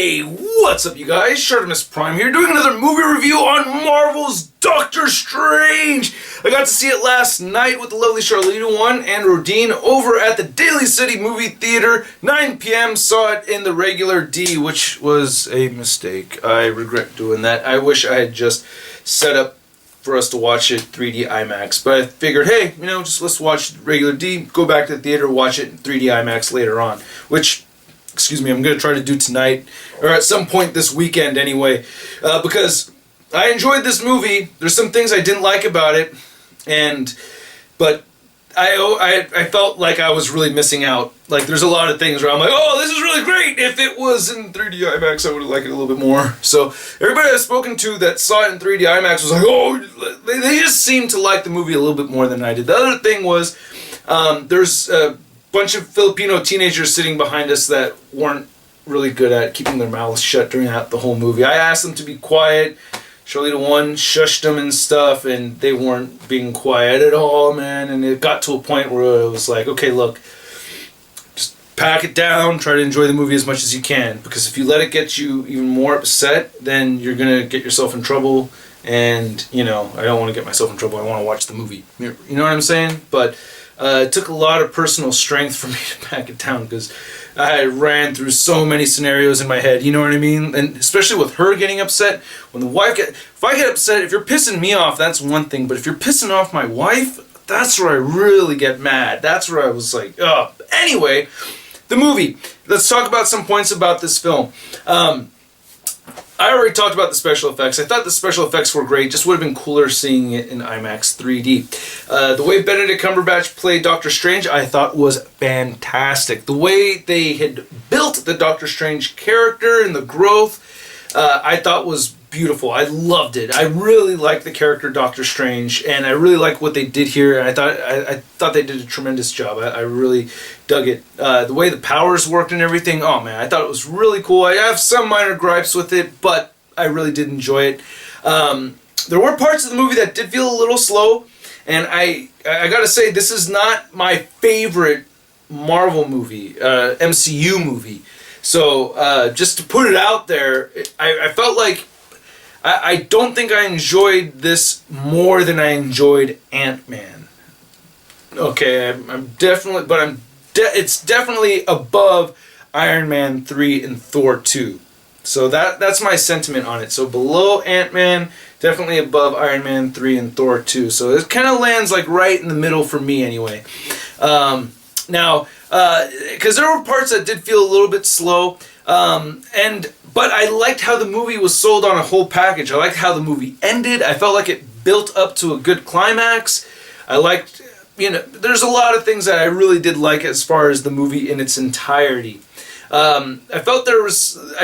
Hey, what's up you guys? ShartimusPrime here doing another movie review on Marvel's Doctor Strange. I got to see it last night with the lovely Charlene One and Rodine over at the Daly City Movie Theater, 9 p.m. Saw it in the regular D, which was a mistake. I regret doing that. I wish I had just set up for us to watch it 3D IMAX, but I figured, hey, just let's watch regular D, go back to the theater, watch it in 3D IMAX later on, which I'm going to try to do tonight, or at some point this weekend anyway, because I enjoyed this movie. There's some things I didn't like about it, but I felt like I was really missing out. Like, there's a lot of things where I'm like, oh, this is really great. If it was in 3D IMAX, I would have liked it a little bit more. So everybody I've spoken to that saw it in 3D IMAX was like, oh, they just seemed to like the movie a little bit more than I did. The other thing was, there's bunch of Filipino teenagers sitting behind us that weren't really good at keeping their mouths shut during the whole movie. I asked them to be quiet. Charlene One shushed them and stuff, and they weren't being quiet at all, man. And it got to a point where it was like, okay, look, just pack it down, try to enjoy the movie as much as you can, because if you let it get you even more upset, then you're going to get yourself in trouble, and, I don't want to get myself in trouble. I want to watch the movie. You know what I'm saying? But it took a lot of personal strength for me to back it down, because I ran through so many scenarios in my head, you know what I mean? And especially with her getting upset, when the wife if I get upset, if you're pissing me off, that's one thing, but if you're pissing off my wife, that's where I really get mad. That's where I was like, oh. Anyway, the movie. Let's talk about some points about this film. I already talked about the special effects. I thought the special effects were great. Just would have been cooler seeing it in IMAX 3D. The way Benedict Cumberbatch played Doctor Strange, I thought was fantastic. The way they had built the Doctor Strange character and the growth, I thought was beautiful. I loved it. I really liked the character Doctor Strange, and I really liked what they did here. And I thought they did a tremendous job. I really dug it. The way the powers worked and everything, oh man, I thought it was really cool. I have some minor gripes with it, but I really did enjoy it. There were parts of the movie that did feel a little slow, and I gotta say, this is not my favorite Marvel movie, MCU movie. So just to put it out there, I felt like I don't think I enjoyed this more than I enjoyed Ant-Man. Okay, it's definitely above Iron Man 3 and Thor 2. So that's my sentiment on it. So below Ant-Man, definitely above Iron Man 3 and Thor 2. So it kind of lands like right in the middle for me anyway. Now, because there were parts that did feel a little bit slow, but I liked how the movie was sold on a whole package. I liked how the movie ended. I felt like it built up to a good climax. I liked, there's a lot of things that I really did like as far as the movie in its entirety. I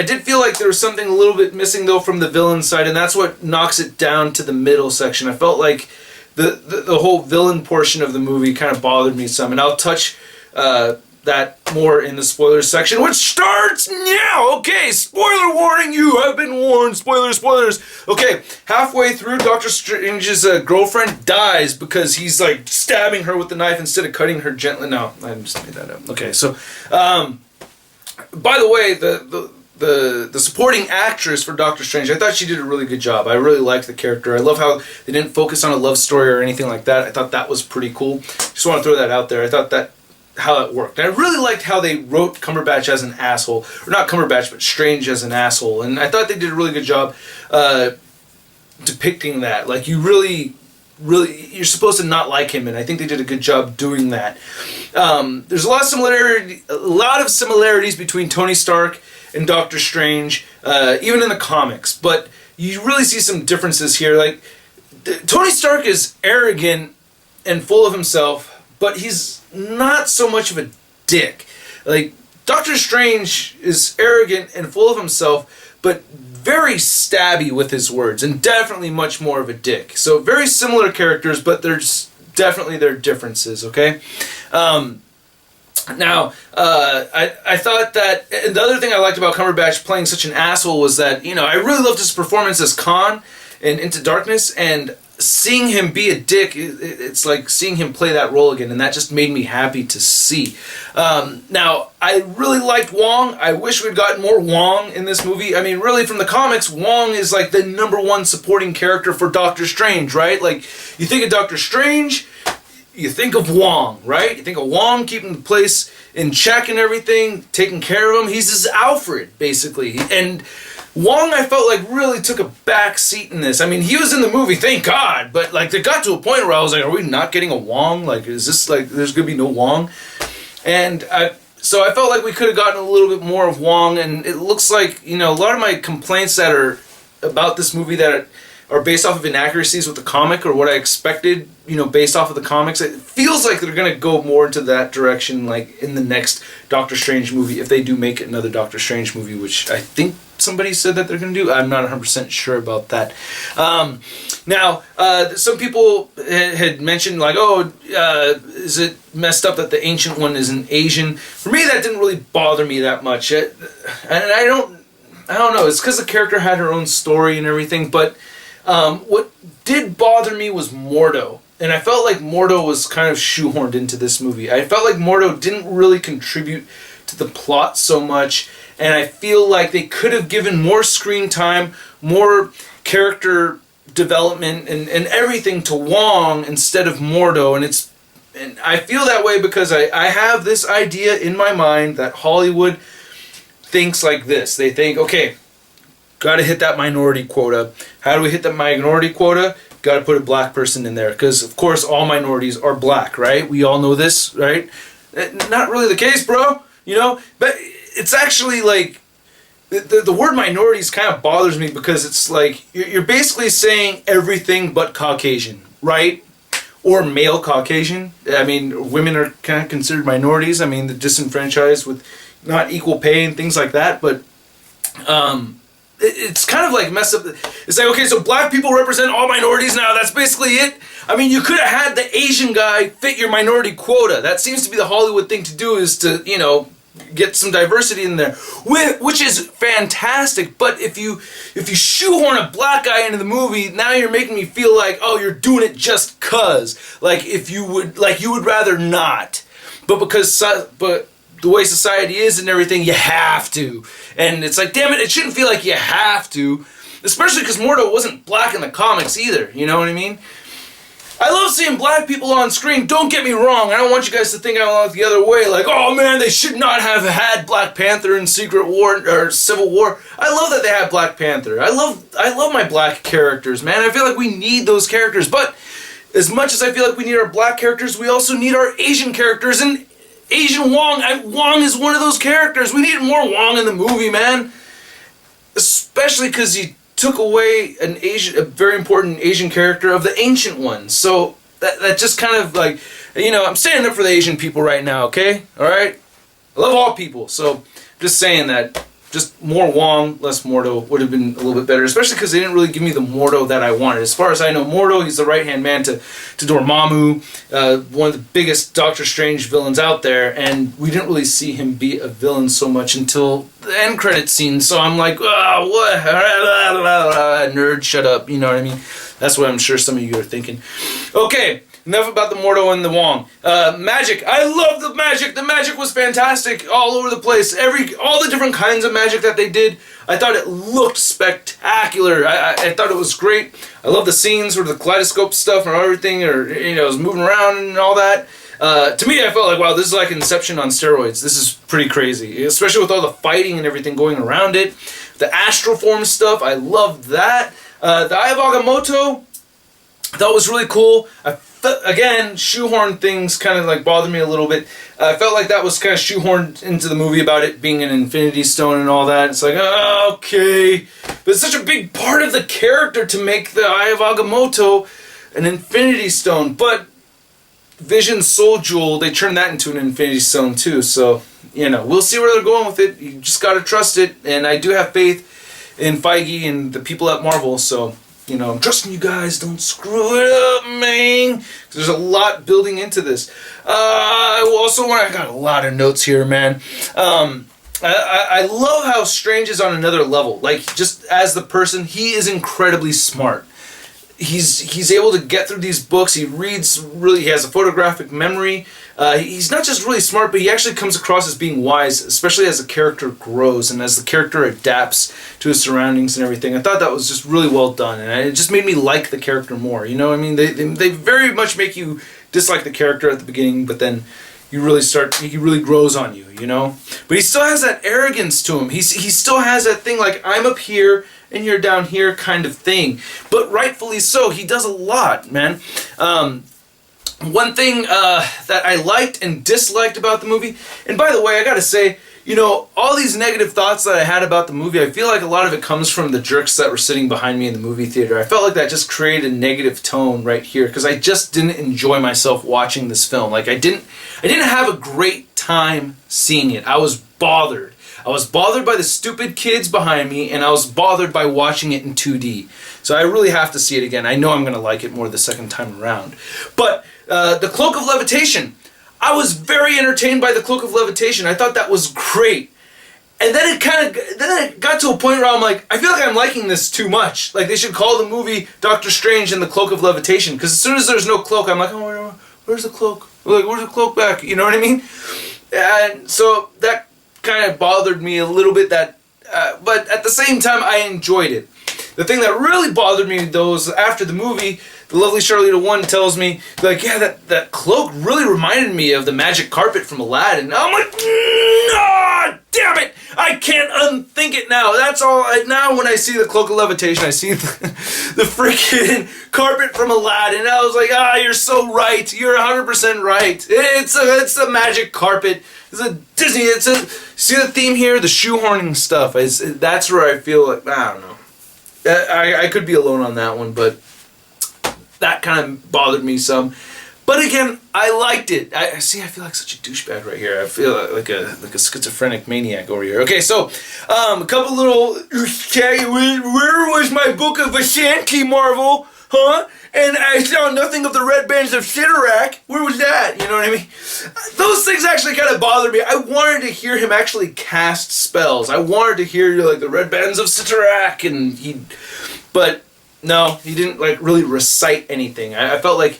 did feel like there was something a little bit missing though from the villain side, and that's what knocks it down to the middle section. I felt like the whole villain portion of the movie kind of bothered me some, and I'll touch that more in the spoilers section, which starts now. Okay, spoiler warning, you have been warned. Spoilers. Okay, halfway through, Doctor Strange's girlfriend dies because he's like stabbing her with the knife instead of cutting her gently. No, I just made that up. Okay, so by the way, the supporting actress for Doctor Strange, I thought she did a really good job. I really liked the character. I love how they didn't focus on a love story or anything like that. I thought that was pretty cool. Just want to throw that out there. I thought how it worked. And I really liked how they wrote Cumberbatch as an asshole. Or not Cumberbatch, but Strange as an asshole. And I thought they did a really good job depicting that. Like, you're supposed to not like him, and I think they did a good job doing that. There's a lot of similarities between Tony Stark and Doctor Strange, even in the comics. But you really see some differences here. Like, Tony Stark is arrogant and full of himself, but he's not so much of a dick. Like, Doctor Strange is arrogant and full of himself, but very stabby with his words, and definitely much more of a dick. So very similar characters, but there's definitely their differences, okay? Now, I thought that, and the other thing I liked about Cumberbatch playing such an asshole was that, I really loved his performance as Khan in Into Darkness, and seeing him be a dick, it's like seeing him play that role again, and that just made me happy to see. Now, I really liked Wong. I wish we'd gotten more Wong in this movie. I mean, really, from the comics, Wong is like the #1 supporting character for Doctor Strange, right? Like, you think of Doctor Strange, you think of Wong, right? You think of Wong keeping the place in check and everything, taking care of him. He's his Alfred, basically. And Wong, I felt like, really took a back seat in this. I mean, he was in the movie, thank God, but like, it got to a point where I was like, are we not getting a Wong? Like, is this like, there's gonna be no Wong? And so I felt like we could have gotten a little bit more of Wong, and it looks like, you know, a lot of my complaints that are about this movie that are based off of inaccuracies with the comic, or what I expected, you know, based off of the comics. It feels like they're going to go more into that direction, like in the next Doctor Strange movie, if they do make another Doctor Strange movie, which I think somebody said that they're going to do. I'm not 100% sure about that. Now, some people had mentioned, like, oh, is it messed up that the Ancient One is an Asian? For me, that didn't really bother me that much. And I don't know. It's because the character had her own story and everything, but what did bother me was Mordo. And I felt like Mordo was kind of shoehorned into this movie. I felt like Mordo didn't really contribute to the plot so much. And I feel like they could have given more screen time, more character development, and everything to Wong instead of Mordo. And I feel that way because I have this idea in my mind that Hollywood thinks like this. They think, okay, got to hit that minority quota. How do we hit that minority quota? Got to put a black person in there. Because, of course, all minorities are black, right? We all know this, right? Not really the case, bro. You know? But it's actually like, the word minorities kind of bothers me because it's like, you're basically saying everything but Caucasian, right? Or male Caucasian. I mean, women are kind of considered minorities. I mean, they're disenfranchised with not equal pay and things like that. But, it's kind of like messed up. It's like, okay, so black people represent all minorities now. That's basically it. I mean, you could have had the Asian guy fit your minority quota. That seems to be the Hollywood thing to do, is to, you know, get some diversity in there, which is fantastic. But if you shoehorn a black guy into the movie, now you're making me feel like, oh, you're doing it just cause. Like, you would rather not. But the way society is and everything, you have to. And it's like, damn it, it shouldn't feel like you have to. Especially because Mordo wasn't black in the comics either, you know what I mean? I love seeing black people on screen, don't get me wrong. I don't want you guys to think I look the other way, like, oh man, they should not have had Black Panther in Secret War or Civil War. I love that they had Black Panther. I love my black characters, man. I feel like we need those characters. But as much as I feel like we need our black characters, we also need our Asian characters. And Asian Wong, Wong is one of those characters. We needed more Wong in the movie, man. Especially because he took away a very important Asian character of the Ancient One. So that just kind of like, you know, I'm standing up for the Asian people right now, okay? Alright? I love all people, so just saying that. Just more Wong, less Mordo would have been a little bit better, especially because they didn't really give me the Mordo that I wanted. As far as I know, Mordo, he's the right-hand man to Dormammu, one of the biggest Doctor Strange villains out there, and we didn't really see him be a villain so much until the end credit scene. So I'm like, oh, what? Nerd, shut up. You know what I mean? That's what I'm sure some of you are thinking. Okay. Enough about the Mordo and the Wong. Magic. I love the magic. The magic was fantastic all over the place. All the different kinds of magic that they did. I thought it looked spectacular. I thought it was great. I love the scenes where the kaleidoscope stuff and everything, or, you know, it was moving around and all that. To me, I felt like, wow, this is like Inception on steroids. This is pretty crazy, especially with all the fighting and everything going around it. The astral form stuff, I loved that. The Eye of Agamotto, I thought was really cool. Again, shoehorn things kind of like bothered me a little bit. I felt like that was kind of shoehorned into the movie about it being an Infinity Stone and all that. It's like, oh, okay. But it's such a big part of the character to make the Eye of Agamotto an Infinity Stone. But Vision's Soul Jewel, they turned that into an Infinity Stone too. So, you know, we'll see where they're going with it. You just gotta trust it. And I do have faith in Feige and the people at Marvel, so, you know, I'm trusting you guys. Don't screw it up, man. There's a lot building into this. I got a lot of notes here, man. I love how Strange is on another level. Like, just as the person, he is incredibly smart. he's able to get through these books. He reads really. He has a photographic memory. He's not just really smart, but he actually comes across as being wise, especially as the character grows and as the character adapts to his surroundings and everything. I thought that was just really well done, and it just made me like the character more. You know, I mean, they very much make you dislike the character at the beginning, but then you really start. He really grows on you. You know, but he still has that arrogance to him. He still has that thing like, I'm up here and you're down here kind of thing. But rightfully so. He does a lot, man. One thing that I liked and disliked about the movie, and by the way, I gotta say, you know, all these negative thoughts that I had about the movie, I feel like a lot of it comes from the jerks that were sitting behind me in the movie theater. I felt like that just created a negative tone right here, because I just didn't enjoy myself watching this film. Like, I didn't have a great time seeing it. I was bothered. I was bothered by the stupid kids behind me, and I was bothered by watching it in 2D. So I really have to see it again. I know I'm going to like it more the second time around. But the Cloak of Levitation, I was very entertained by the Cloak of Levitation. I thought that was great. And then it got to a point where I'm like, I feel like I'm liking this too much. Like, they should call the movie Doctor Strange and the Cloak of Levitation. Because as soon as there's no cloak, I'm like, oh, where's the cloak? Like, where's the cloak back? You know what I mean? And so that kind of bothered me a little bit, but at the same time I enjoyed it. The thing that really bothered me though is after the movie, the lovely Charlita 1 tells me, like, yeah, that cloak really reminded me of the magic carpet from Aladdin. And I'm like, no, damn it, I can't unthink it now. That's all. Now when I see the Cloak of Levitation, I see the freaking carpet from Aladdin. I was like, you're so right. You're 100% right. It's a magic carpet. It's a Disney. See the theme here, the shoehorning stuff. That's where I feel like, I don't know. I could be alone on that one, but that kind of bothered me some. But again, I liked it. I feel like such a douchebag right here. I feel like a schizophrenic maniac over here. Okay, so a couple little. Okay, where was my book of Ashanti, Marvel? Huh? And I saw nothing of the red bands of Shitterak. Where was that? You know what I mean? Those things actually kind of bothered me. I wanted to hear him actually cast spells. I wanted to hear like the red bands of Shitterak, and but no, he didn't like really recite anything. I felt like,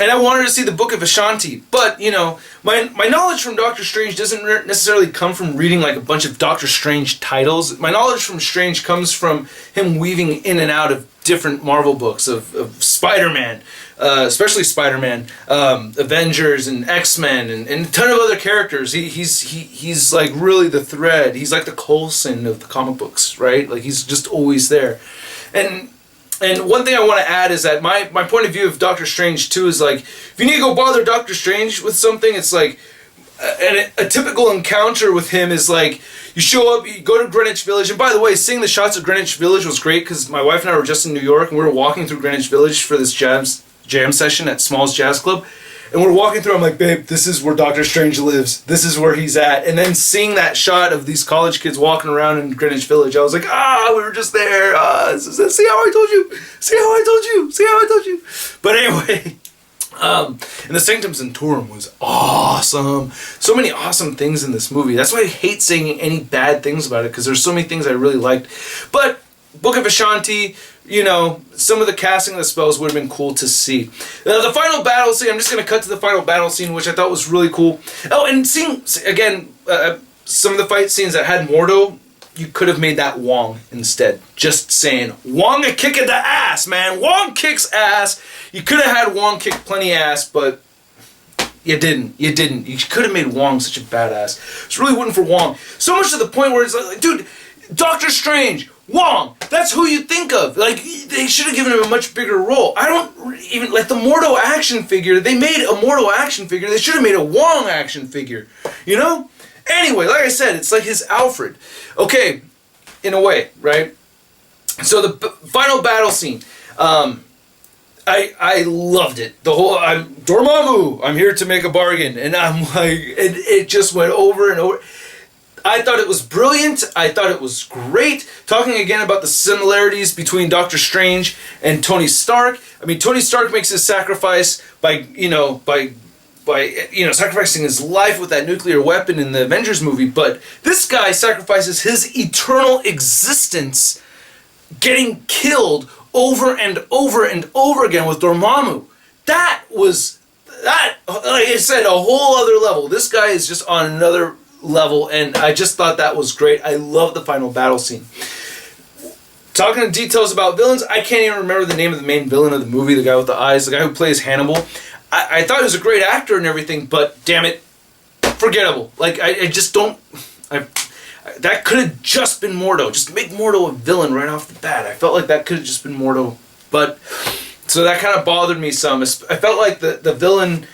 and I wanted to see the Book of Ashanti, but you know, my knowledge from Doctor Strange doesn't necessarily come from reading like a bunch of Doctor Strange titles. My knowledge from Strange comes from him weaving in and out of different Marvel books of Spider-Man, especially Spider-Man, Avengers and X-Men and a ton of other characters. He's like really the thread. He's like the Coulson of the comic books, right? Like he's just always there. And one thing I want to add is that my point of view of Doctor Strange too is like, if you need to go bother Doctor Strange with something, it's like a typical encounter with him is like, you show up, you go to Greenwich Village, and by the way, seeing the shots of Greenwich Village was great because my wife and I were just in New York and we were walking through Greenwich Village for this jam session at Smalls Jazz Club, and we're walking through, I'm like, babe, this is where Doctor Strange lives, this is where he's at. And then seeing that shot of these college kids walking around in Greenwich Village, I was like, we were just there, see how I told you, see how I told you, see how I told you. But anyway, and the Sanctum Sanctorum was awesome. So many awesome things in this movie. That's why I hate saying any bad things about it, because there's so many things I really liked. But Book of Ashanti, you know, some of the casting of the spells would have been cool to see. The final battle scene, I'm just going to cut to the final battle scene, which I thought was really cool. Oh, and seeing, again, some of the fight scenes that had Mordo, you could have made that Wong instead. Just saying, Wong a kick in the ass, man. Wong kicks ass. You could have had Wong kick plenty ass, but you didn't. You didn't. You could have made Wong such a badass. I was really rooting for Wong. So much to the point where it's like, dude, Doctor Strange, Wong, that's who you think of. Like, they should have given him a much bigger role. I don't even, like the Mordo action figure, they made a Mordo action figure. They should have made a Wong action figure, you know? Anyway, like I said, it's like his Alfred. Okay, in a way, right? So the final battle scene, I loved it. The whole, Dormammu, I'm here to make a bargain. And I'm like, it just went over and over. I thought it was brilliant. I thought it was great. Talking again about the similarities between Doctor Strange and Tony Stark. I mean, Tony Stark makes his sacrifice by sacrificing his life with that nuclear weapon in the Avengers movie, but this guy sacrifices his eternal existence getting killed over and over and over again with Dormammu. That was, like I said, a whole other level. This guy is just on another level, and I just thought that was great. I love the final battle scene. Talking in details about villains, I can't even remember the name of the main villain of the movie, the guy with the eyes, the guy who plays Hannibal. I thought he was a great actor and everything, but damn it, forgettable. Like, I just don't... that could have just been Mordo. Just make Mordo a villain right off the bat. I felt like that could have just been Mordo. But, so that kind of bothered me some. I felt like the villain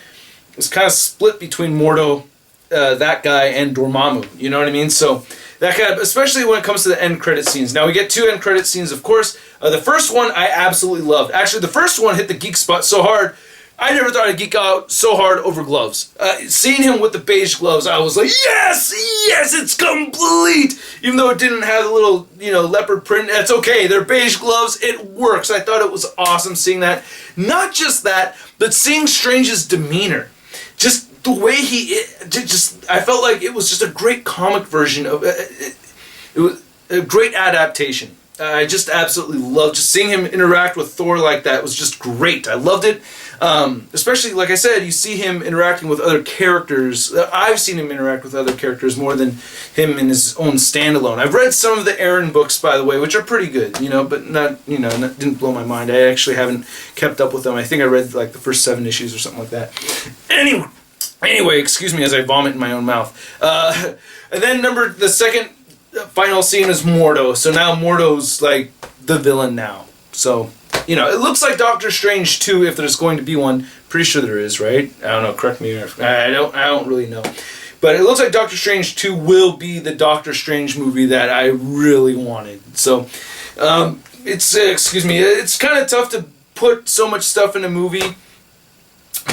was kind of split between Mordo, that guy, and Dormammu. You know what I mean? So, that kind of, especially when it comes to the end credit scenes. Now, we get 2 end credit scenes, of course. The first one I absolutely loved. Actually, the first one hit the geek spot so hard, I never thought I'd geek out so hard over gloves. Seeing him with the beige gloves, I was like, yes, it's complete! Even though it didn't have a little, leopard print, that's okay. They're beige gloves, it works. I thought it was awesome seeing that. Not just that, but seeing Strange's demeanor. Just the way I felt like it was just a great comic version of it. It was a great adaptation. I just absolutely loved just seeing him interact with Thor like that. It was just great. I loved it. Especially, like I said, you see him interacting with other characters. I've seen him interact with other characters more than him in his own standalone. I've read some of the Aaron books, by the way, which are pretty good, but not, didn't blow my mind. I actually haven't kept up with them. I think I read like the first 7 issues or something like that. Anyway, excuse me as I vomit in my own mouth. And then the second final scene is Mordo. So now Mordo's like the villain now. So, it looks like Doctor Strange 2 if there's going to be one. Pretty sure there is, right? I don't know, correct me if I don't really know. But it looks like Doctor Strange 2 will be the Doctor Strange movie that I really wanted. So, it's kind of tough to put so much stuff in a movie.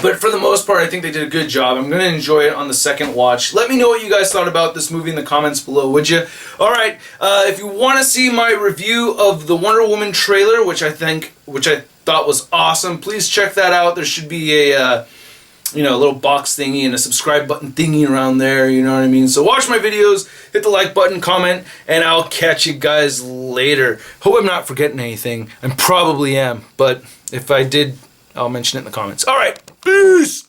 But for the most part, I think they did a good job. I'm going to enjoy it on the second watch. Let me know what you guys thought about this movie in the comments below, would you? Alright, if you want to see my review of the Wonder Woman trailer, which I thought was awesome, please check that out. There should be a little box thingy and a subscribe button thingy around there, you know what I mean? So watch my videos, hit the like button, comment, and I'll catch you guys later. Hope I'm not forgetting anything. I probably am, but if I did, I'll mention it in the comments. Alright, peace!